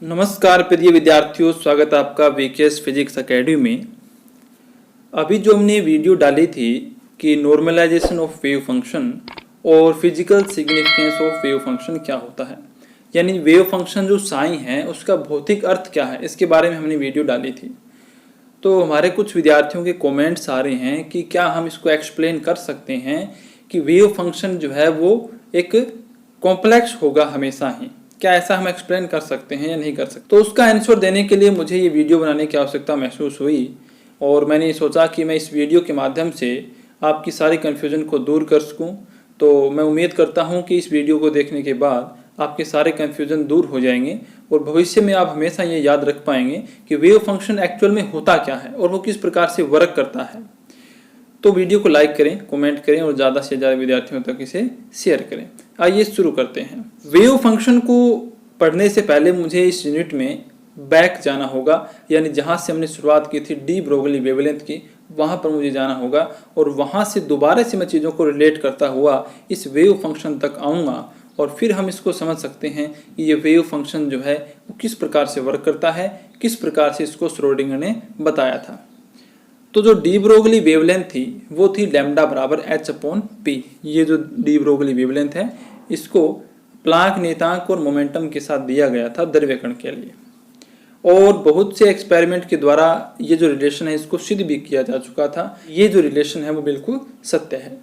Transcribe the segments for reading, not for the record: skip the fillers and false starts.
नमस्कार प्रिय विद्यार्थियों, स्वागत है आपका वीकेएस फिजिक्स एकेडमी में। अभी जो हमने वीडियो डाली थी कि नॉर्मलाइजेशन ऑफ वेव फंक्शन और physical significance of wave function क्या होता है, यानी वेव फंक्शन जो साइन है उसका भौतिक अर्थ क्या है, इसके बारे में हमने वीडियो डाली थी। तो हमारे कुछ विद्यार्थियों के कमेंट्स आ रहे हैं कि क्या हम इसको एक्सप्लेन कर सकते हैं कि वेव फंक्शन जो है वो एक कॉम्प्लेक्स होगा हमेशा ही, क्या ऐसा हम एक्सप्लेन कर सकते हैं या नहीं कर सकते। तो उसका आंसर देने के लिए मुझे ये वीडियो बनाने की आवश्यकता महसूस हुई और मैंने सोचा कि मैं इस वीडियो के माध्यम से आपकी सारी कन्फ्यूजन को दूर कर सकूं। तो मैं उम्मीद करता हूं कि इस वीडियो को देखने के बाद आपके सारे कन्फ्यूजन दूर हो जाएंगे और भविष्य में आप हमेशा ये याद रख पाएंगे कि वेव फंक्शन एक्चुअल में होता क्या है और वो किस प्रकार से वर्क करता है। तो वीडियो को लाइक करें, कमेंट करें और ज़्यादा से ज़्यादा विद्यार्थियों तक इसे शेयर करें। आइए शुरू करते हैं। वेव फंक्शन को पढ़ने से पहले मुझे इस यूनिट में बैक जाना होगा, यानी जहाँ से हमने शुरुआत की थी डी ब्रोगली वेवलेंथ की, वहाँ पर मुझे जाना होगा और वहाँ से दोबारा से मैं चीज़ों को रिलेट करता हुआ इस वेव फंक्शन तक आऊँगा और फिर हम इसको समझ सकते हैं कि ये वेव फंक्शन जो है वो किस प्रकार से वर्क करता है, किस प्रकार से इसको श्रोडिंगर ने बताया था। तो जो डी ब्रोगली वेवलेंथ थी वो थी लैम्डा बराबर h/p। ये जो डी ब्रोगली वेवलेंथ है इसको प्लांक नियतांक और मोमेंटम के साथ दिया गया था द्रव्य कण के लिए, और बहुत से एक्सपेरिमेंट के द्वारा ये जो रिलेशन है इसको सिद्ध भी किया जा चुका था। ये जो रिलेशन है वो बिल्कुल सत्य है।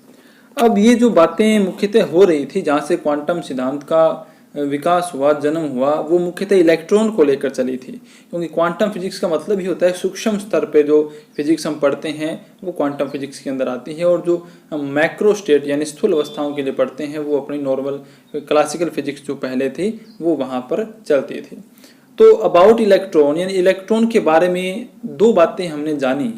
अब ये जो बातें मुख्यतः हो रही थी, जहाँ से क्वांटम सिद्धांत का विकास हुआ, जन्म हुआ, वो मुख्यतः इलेक्ट्रॉन को लेकर चली थी, क्योंकि क्वांटम फिजिक्स का मतलब ही होता है सूक्ष्म स्तर पे जो फिजिक्स हम पढ़ते हैं वो क्वांटम फिजिक्स के अंदर आती है, और जो हम मैक्रो स्टेट यानी स्थूल अवस्थाओं के लिए पढ़ते हैं वो अपनी नॉर्मल क्लासिकल फिजिक्स जो पहले थी वो वहाँ पर चलती थी। तो अबाउट इलेक्ट्रॉन यानी इलेक्ट्रॉन के बारे में दो बातें हमने जानी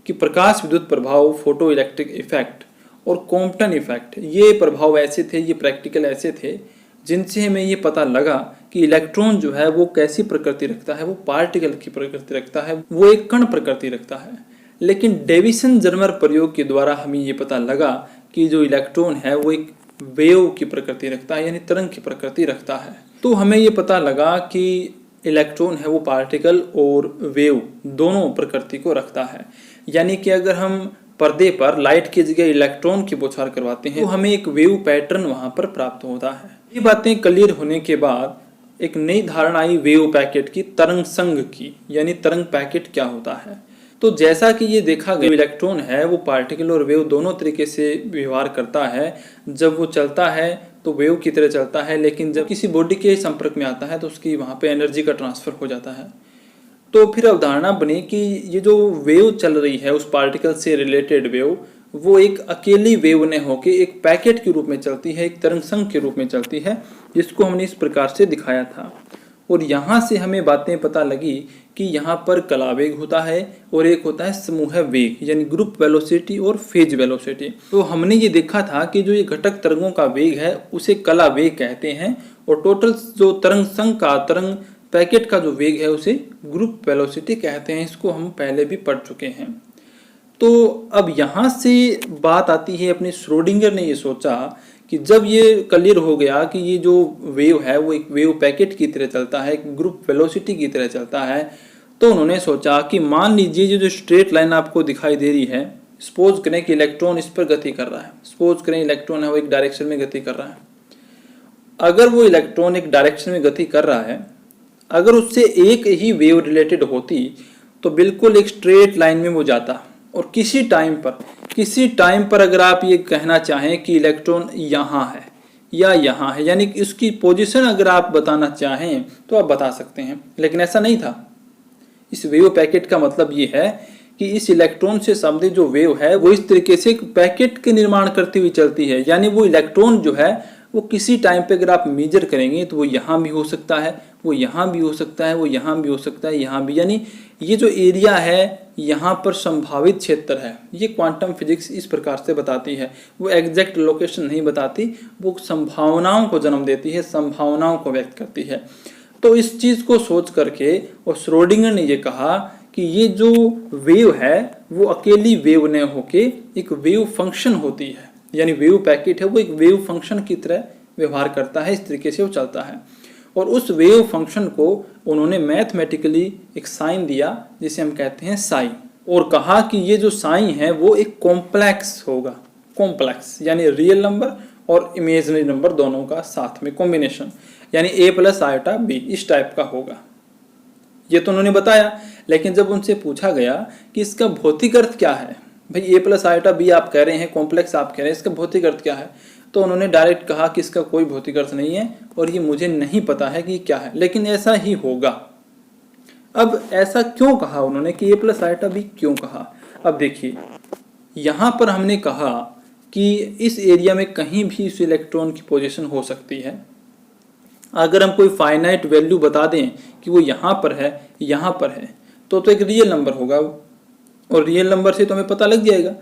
कि प्रकाश विद्युत प्रभाव, फोटो इलेक्ट्रिक इफेक्ट और कॉम्पटन इफेक्ट, ये प्रभाव ऐसे थे, ये प्रैक्टिकल ऐसे थे जिनसे हमें ये पता लगा कि इलेक्ट्रॉन जो है वो कैसी प्रकृति रखता है, वो पार्टिकल की प्रकृति रखता है, वो एक कण प्रकृति रखता है। लेकिन डेविसन जर्मर प्रयोग के द्वारा हमें ये पता लगा कि जो इलेक्ट्रॉन है वो एक वेव की प्रकृति रखता है, यानी तरंग की प्रकृति रखता है। तो हमें ये पता लगा कि इलेक्ट्रॉन है वो पार्टिकल और वेव दोनों प्रकृति को रखता है, यानी कि अगर हम पर्दे पर लाइट की जगह इलेक्ट्रॉन की बौछार करवाते हैं तो हमें एक वेव पैटर्न वहां पर प्राप्त होता है। ये बातें क्लियर होने के बाद एक नई धारणा आई वेव पैकेट की, तरंग संघ की, यानी तरंग पैकेट क्या होता है। तो जैसा कि ये देखा गया, इलेक्ट्रॉन है वो पार्टिकल और वेव दोनों तरीके से व्यवहार करता है। जब वो चलता है तो वेव की तरह चलता है, लेकिन जब किसी बॉडी के संपर्क में आता है तो उसकी वहाँ पे एनर्जी का ट्रांसफर हो जाता है। तो फिर अवधारणा बनी कि ये जो वेव चल रही है उस पार्टिकल से रिलेटेड वेव, वो एक अकेली वेव ने होके एक पैकेट के रूप में चलती है, एक तरंग संघ के रूप में चलती है, जिसको हमने इस प्रकार से दिखाया था। और यहाँ से हमें बातें पता लगी कि यहाँ पर कला वेग होता है और एक होता है समूह वेग, यानी ग्रुप वेलोसिटी और फेज वेलोसिटी। तो हमने ये देखा था कि जो ये घटक तरंगों का वेग है उसे कला वेग कहते हैं, और टोटल जो तरंग संघ का, तरंग पैकेट का जो वेग है उसे ग्रुप वेलोसिटी कहते हैं। इसको हम पहले भी पढ़ चुके हैं। तो अब यहाँ से बात आती है, अपने श्रोडिंगर ने ये सोचा कि जब ये क्लियर हो गया कि ये जो वेव है वो एक वेव पैकेट की तरह चलता है, एक ग्रुप वेलोसिटी की तरह चलता है, तो उन्होंने सोचा कि मान लीजिए ये जो स्ट्रेट लाइन आपको दिखाई दे रही है, सपोज करें कि इलेक्ट्रॉन इस पर गति कर रहा है, सपोज करें इलेक्ट्रॉन है वो एक डायरेक्शन में गति कर रहा है। अगर वो इलेक्ट्रॉन एक डायरेक्शन में गति कर रहा है, अगर उससे एक ही वेव रिलेटेड होती तो बिल्कुल एक स्ट्रेट लाइन में वो जाता, और किसी टाइम पर अगर आप ये कहना चाहें कि इलेक्ट्रॉन यहाँ है या यहाँ है, यानी कि इसकी पोजीशन अगर आप बताना चाहें तो आप बता सकते हैं, लेकिन ऐसा नहीं था। इस वेव पैकेट का मतलब ये है कि इस इलेक्ट्रॉन से संबंधित जो वेव है वो इस तरीके से एक पैकेट के निर्माण करती हुई चलती है, यानी वो इलेक्ट्रॉन जो है वो किसी टाइम पे अगर आप मेजर करेंगे तो वो यहाँ भी हो सकता है, वो यहाँ भी हो सकता है, वो यहाँ भी हो सकता है, यहाँ भी, यानी ये जो एरिया है यहाँ पर संभावित क्षेत्र है। ये क्वांटम फिजिक्स इस प्रकार से बताती है, वो एग्जैक्ट लोकेशन नहीं बताती, वो संभावनाओं को जन्म देती है, संभावनाओं को व्यक्त करती है। तो इस चीज़ को सोच करके और श्रोडिंगर ने ये कहा कि ये जो वेव है वो अकेली वेव न होके एक वेव फंक्शन होती है, यानी वेव पैकेट है वो एक वेव फंक्शन की तरह व्यवहार करता है, इस तरीके से वो चलता है। और उस वेव फंक्शन को उन्होंने मैथमेटिकली एक साइन दिया जिसे हम कहते हैं साई, और कहा कि ये जो साइन है वो एक कॉम्प्लेक्स होगा। कॉम्प्लेक्स यानी रियल नंबर और इमेजिनरी नंबर दोनों का साथ में कॉम्बिनेशन, यानी a प्लस आयोटा b इस टाइप का होगा। ये तो उन्होंने बताया, लेकिन जब उनसे पूछा गया कि इसका भौतिक अर्थ क्या है, भाई a प्लस आयोटा b आप कह रहे हैं, कॉम्प्लेक्स आप कह रहे हैं, इसका भौतिक अर्थ क्या है, तो उन्होंने डायरेक्ट कहा कि इसका कोई भौतिक अर्थ नहीं है और ये मुझे नहीं पता है कि क्या है, लेकिन ऐसा ही होगा। अब ऐसा क्यों कहा उन्होंने कि a प्लस आयोटा b क्यों कहा? अब देखिए, यहाँ पर हमने कहा कि इस एरिया में कहीं भी इस इलेक्ट्रॉन की पोजीशन हो सकती है। अगर हम कोई फाइनाइट वैल्यू बता दें कि वो यहाँ पर है, यहाँ पर है, तो एक रियल नंबर होगा वो, और रियल नंबर से तो हमें पता लग जाएगा।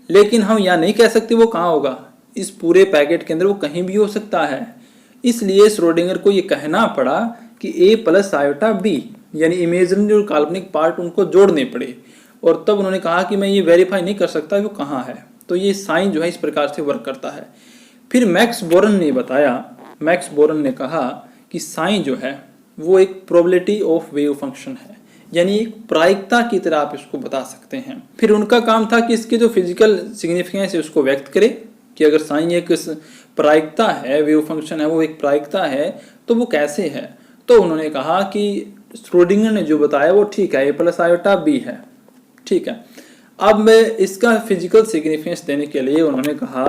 लेकिन हम यहाँ नहीं कह सकते वो कहाँ होगा, इस पूरे पैकेट के अंदर वो कहीं भी हो सकता है। इसलिए श्रोडिंगर को ये कहना पड़ा कि a प्लस आयोटा b, यानी इमेजिनरी और काल्पनिक पार्ट उनको जोड़ने पड़े, और तब उन्होंने कहा कि मैं ये वेरीफाई नहीं कर सकता वो कहाँ है। तो ये साइन जो है इस प्रकार से वर्क करता है। फिर मैक्स बोरन ने बताया, मैक्स बोरन ने कहा कि साइन जो है वो एक प्रोबेबिलिटी ऑफ वेव फंक्शन है, यानी एक प्रायिकता की तरह आप इसको बता सकते हैं। फिर उनका काम था कि इसके जो फिजिकल सिग्निफिकेंस है उसको व्यक्त करे, कि अगर साइन एक प्रायिकता है, वेव फंक्शन है वो एक प्रायिकता है, तो वो कैसे है। तो उन्होंने कहा कि श्रोडिंगर ने जो बताया वो ठीक है, a प्लस आयोटा b है, ठीक है। अब मैं इसका फिजिकल सिग्निफिकेंस देने के लिए उन्होंने कहा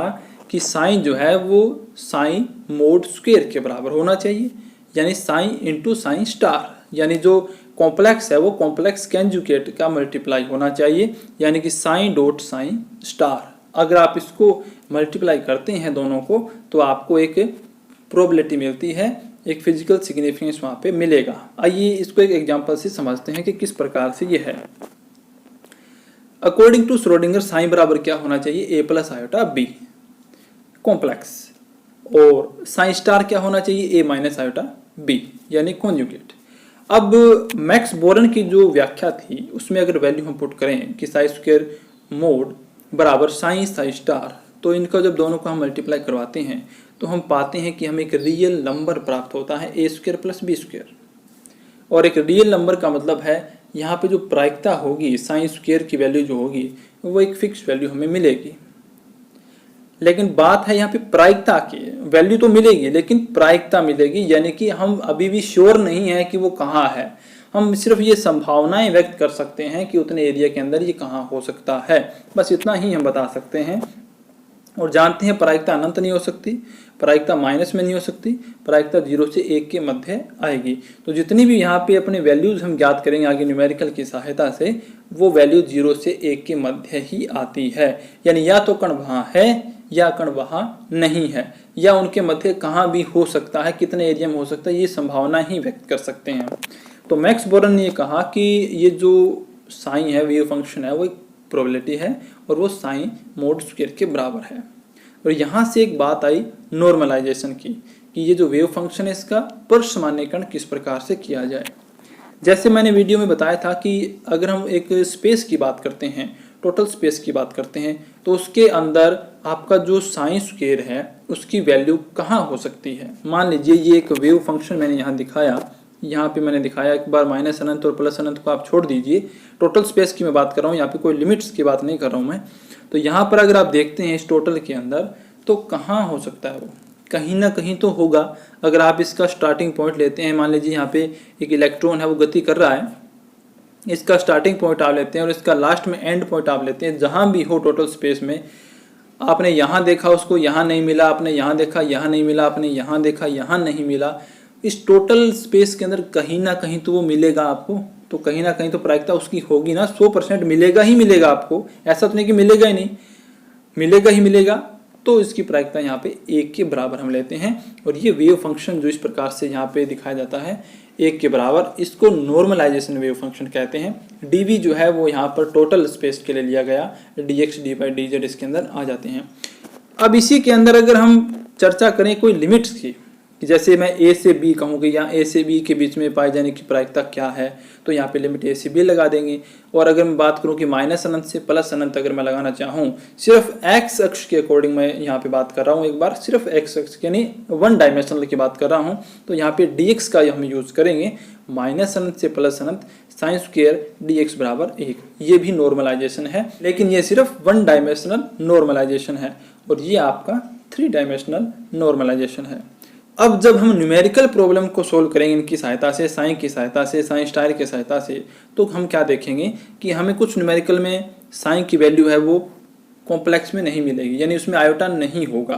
कि साइन जो है वो साइन मोड स्क्वायर के बराबर होना चाहिए, यानी साइन इंटू साइन स्टार, यानी जो कॉम्प्लेक्स है वो कॉम्प्लेक्स कंजुगेट का मल्टीप्लाई होना चाहिए, यानी कि साइन डॉट साइन स्टार। अगर आप इसको मल्टीप्लाई करते हैं दोनों को तो आपको एक प्रोबेबिलिटी मिलती है, एक फिजिकल सिग्निफिकेंस वहाँ पे मिलेगा। आइए इसको एक एग्जांपल से समझते हैं कि किस प्रकार से ये है। अकॉर्डिंग टू श्रोडिंगर साइन बराबर क्या होना चाहिए, a plus iota b complex, और साइन स्टार क्या होना चाहिए, a माइनस आयोटा b यानी कॉन्जुगेट। अब मैक्स बोरन की जो व्याख्या थी उसमें अगर वैल्यू हम पुट करें कि साइन स्क्वायर मोड बराबर साइन साइन स्टार, तो इनका जब दोनों को हम मल्टीप्लाई करवाते हैं तो हम पाते हैं कि हमें एक रियल नंबर प्राप्त होता है a square plus b square. और एक रियल नंबर का मतलब है यहाँ पे जो प्रायिकता होगी, साइन स्क्वायर की वैल्यू जो होगी वो एक फिक्स वैल्यू हमें मिलेगी। लेकिन बात है यहाँ पे प्रायिकता की, वैल्यू तो मिलेगी लेकिन प्रायिकता मिलेगी, यानी कि हम अभी भी श्योर नहीं है कि वो कहाँ है, हम सिर्फ ये संभावनाएं व्यक्त कर सकते हैं कि उतने एरिया के अंदर ये कहाँ हो सकता है, बस इतना ही हम बता सकते हैं। और जानते हैं प्रायिकता अनंत नहीं हो सकती, प्रायिकता माइनस में नहीं हो सकती, प्रायिकता 0 से 1 के मध्य आएगी। तो जितनी भी यहाँ पे अपने वैल्यूज हम ज्ञात करेंगे आगे न्यूमेरिकल की सहायता से, वो वैल्यू 0 से 1 के मध्य ही आती है, यानी या तो कण वहाँ है या कण वहाँ नहीं है, या उनके मध्य कहाँ भी हो सकता है, कितने एरिया में हो सकता है, ये संभावना ही व्यक्त कर सकते हैं। तो मैक्स बोरन ने कहा कि ये जो साइन है, वेव फंक्शन है, वो एक प्रोबेबिलिटी है और वो साइन मोड स्क्वायर के बराबर है। और यहाँ से एक बात आई नॉर्मलाइजेशन की, कि ये जो वेव फंक्शन है इसका परसमान्यीकरण किस प्रकार से किया जाए। जैसे मैंने वीडियो में बताया था कि अगर हम एक स्पेस की बात करते हैं, टोटल स्पेस की बात करते हैं, तो उसके अंदर आपका जो साइन स्क्वायर है उसकी वैल्यू कहाँ हो सकती है। मान लीजिए ये एक वेव फंक्शन मैंने यहाँ दिखाया, यहाँ पे मैंने दिखाया, एक बार माइनस अनंत और प्लस अनंत को आप छोड़ दीजिए, टोटल स्पेस की मैं बात कर रहा हूँ, यहाँ पे कोई लिमिट्स की बात नहीं कर रहा हूँ मैं। तो यहाँ पर अगर आप देखते हैं इस टोटल के अंदर, तो कहाँ हो सकता है वो, कहीं ना कहीं तो होगा। अगर आप इसका स्टार्टिंग पॉइंट लेते हैं, मान लीजिए यहाँ पे एक इलेक्ट्रॉन है वो गति कर रहा है, इसका स्टार्टिंग पॉइंट आप लेते हैं और इसका लास्ट में एंड पॉइंट आप लेते हैं, जहाँ भी हो टोटल स्पेस में, आपने यहाँ देखा उसको यहाँ नहीं मिला, आपने यहाँ देखा यहाँ नहीं मिला, आपने यहाँ देखा यहाँ नहीं मिला, इस टोटल स्पेस के अंदर कहीं ना कहीं तो वो मिलेगा आपको। तो कहीं ना कहीं तो प्रायिकता उसकी होगी ना, 100% मिलेगा ही मिलेगा आपको, ऐसा तो नहीं कि मिलेगा ही नहीं, मिलेगा ही मिलेगा। तो इसकी प्रायिकता यहाँ पे 1 के बराबर हम लेते हैं, और ये वेव फंक्शन जो इस प्रकार से यहाँ पे दिखाया जाता है 1 के बराबर, इसको नॉर्मलाइजेशन वेव फंक्शन कहते हैं। dv जो है वो यहाँ पर टोटल स्पेस के लिए लिया गया, dx dy dz इसके अंदर आ जाते हैं। अब इसी के अंदर अगर हम चर्चा करें कोई लिमिट्स की, कि जैसे मैं ए से बी कहूँ कि यहाँ ए से बी के बीच में पाए जाने की प्रायिकता क्या है, तो यहाँ पे लिमिट ए से बी लगा देंगे। और अगर मैं बात करूँ कि माइनस अनंत से प्लस अनंत अगर मैं लगाना चाहूँ, सिर्फ एक्स अक्ष के अकॉर्डिंग मैं यहाँ पे बात कर रहा हूँ, एक बार सिर्फ एक्स अक्ष यानी वन डायमेंशनल की बात कर रहा हूँ, तो यहाँ पे dx का हम यूज़ करेंगे माइनस अनंत से प्लस अनंत साइन स्क्वायर dx बराबर 1। ये भी नॉर्मलाइजेशन है, लेकिन ये सिर्फ वन डायमेंशनल नॉर्मलाइजेशन है और ये आपका 3 डायमेंशनल नॉर्मलाइजेशन है। अब जब हम न्यूमेरिकल प्रॉब्लम को सोल्व करेंगे इनकी सहायता से, साइन की सहायता से, साइन स्टार की सहायता से, तो हम क्या देखेंगे कि हमें कुछ न्यूमेरिकल में साइन की वैल्यू है वो कॉम्प्लेक्स में नहीं मिलेगी, यानी उसमें आयोटा नहीं होगा।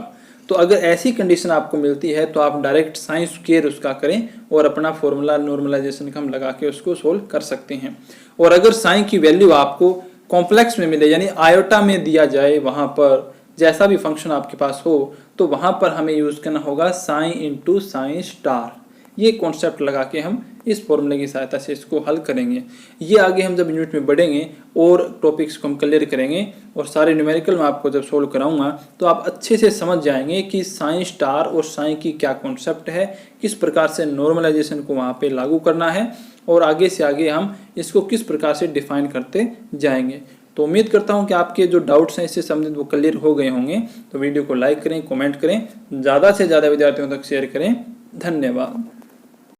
तो अगर ऐसी कंडीशन आपको मिलती है तो आप डायरेक्ट साइन स्क्वायर उसका करें और अपना फॉर्मूला नॉर्मलाइजेशन का हम लगा के उसको सोल्व कर सकते हैं। और अगर साइन की वैल्यू आपको कॉम्प्लेक्स में मिले, यानी आयोटा में दिया जाए, वहाँ पर जैसा भी फंक्शन आपके पास हो, तो वहाँ पर हमें यूज़ करना होगा साइन इंटू साइन स्टार। ये कॉन्सेप्ट लगा के हम इस फॉर्मूले की सहायता से इसको हल करेंगे। ये आगे हम जब यूनिट में बढ़ेंगे और टॉपिक्स को हम क्लियर करेंगे और सारे न्यूमेरिकल में आपको जब सोल्व कराऊंगा तो आप अच्छे से समझ जाएंगे कि साइन स्टार और साइन की क्या कॉन्सेप्ट है, किस प्रकार से नॉर्मलाइजेशन को वहाँ पे लागू करना है और आगे से आगे हम इसको किस प्रकार से डिफाइन करते जाएंगे। तो उम्मीद करता हूँ कि आपके जो डाउट्स हैं इससे संबंधित वो क्लियर हो गए होंगे। तो वीडियो को लाइक करें, कमेंट करें, ज़्यादा से ज़्यादा विद्यार्थियों तक शेयर करें। धन्यवाद।